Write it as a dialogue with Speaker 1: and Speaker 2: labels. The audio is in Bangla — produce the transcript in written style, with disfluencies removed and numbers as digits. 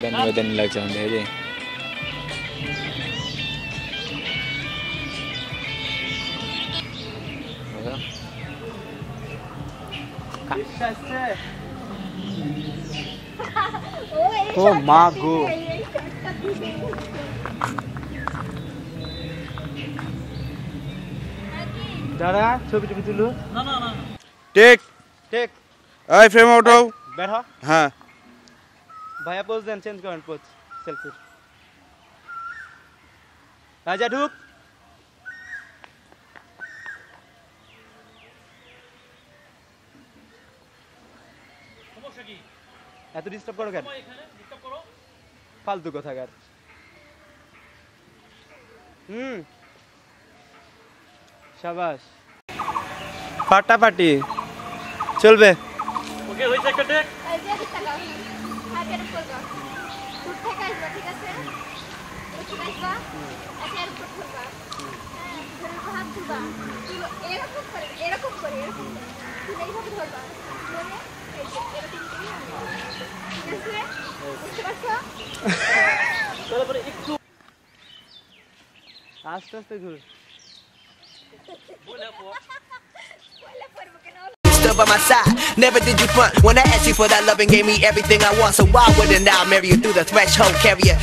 Speaker 1: बदन लग जाते हैं जी।
Speaker 2: ओ माँ गो दादा ছবি টবি তুলো না না না
Speaker 3: টেক
Speaker 2: টেক
Speaker 3: এই ফ্রেম আউট হও
Speaker 2: बैठ
Speaker 3: হ্যাঁ
Speaker 2: ভাইয়া পোজ দেন চেঞ্জ করেন পোজ সেলফি রাজা ঢুক সমস্যা কি এত ডিস্টার্ব করো কেন এখানে ডিস্টার্ব করো ফালতু কথাকার শাবাশ ফাটাফাটি চলবে ওকে হইছে একটা টেক
Speaker 4: এই যে দিতে গাও হাতে করব ফুট থেকে আসবা ঠিক আছে ঠিক আসবা আচ্ছা এর উপর করবা ধরে হাত দিবা এরকম করে এরকম করে এরকম তুমি এইভাবে ধরবা ধরে এই যে এরকম করে ঠিক আছে বুঝতে পারছো
Speaker 2: তারপরে একটু আস্তে আস্তে ঘুর বলে
Speaker 4: পড়বো কেন
Speaker 5: Stood by my side, never did you front. When I asked you for that love and gave me everything I want, so why wouldn't I marry you through the threshold carrier?